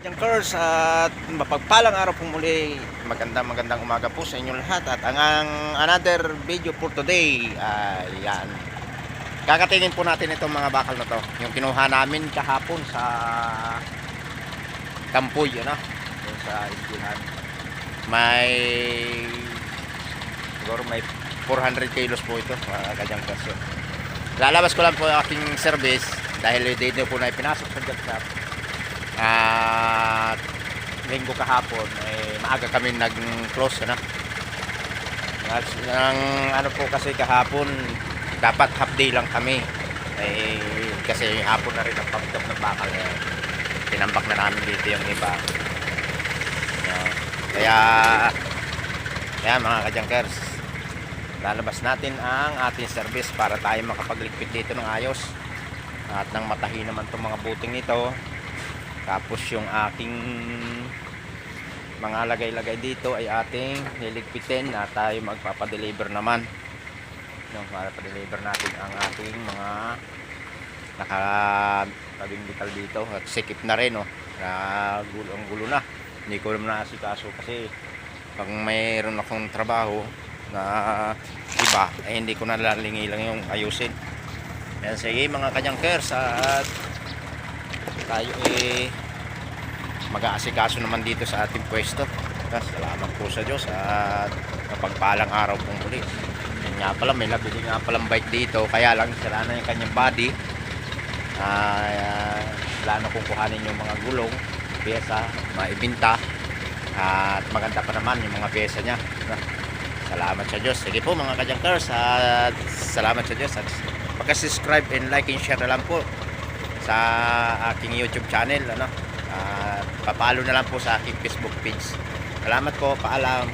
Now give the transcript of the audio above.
Junkers, at mapagpalang araw po muli. Magandang umaga po sa inyo lahat. At ang another video for today ay yan. Kakatingin po natin itong mga bakal na to. Yung kinuha namin kahapon sa Kampoy, ano? Yung sa Iskihan. Siguro may 400 kilos po ito, mga ka-Junkers. Lalabas ko lang po yung aking service dahil dito po na ipinasok sa job shop. At linggo kahapon maaga kami nag-close na. Ano po kasi kahapon dapat half day lang kami. Kasi hapon na rin ang pagdap ng bakal tinambak na namin dito yung iba. Kaya mga ka-Junkers, lalabas natin ang ating service para tayo makapagligpit dito ng ayos at nang matahi naman itong mga buting ito. Tapos yung aking mga lagay-lagay dito ay ating liligpitin at tayo magpapadeliver naman. Magpapadeliver natin ang ating mga nakatabing bital dito at sikip na rin, gulo na. Hindi ko naman naasikaso kasi pag mayroon akong trabaho na iba hindi ko nalalingi lang yung ayusin. Yan, sige mga ka-Junkers, at tayo mag-aasikaso naman dito sa ating pwesto. Salamat po sa Diyos at kapagpalang araw pong muli. Yan nga pala, may nabili nga palang bike dito, kaya lang sira na yung kanyang body. Wala na kung kuhanin yung mga gulong, pyesa, maibinta, at maganda pa naman yung mga pyesa nya. Salamat sa Diyos. Sige po mga ka-Junkers, at salamat sa Diyos, at pagka-subscribe and like and share na lang po sa aking YouTube channel, at papalo na lang po sa aking Facebook page. Salamat po, paalam.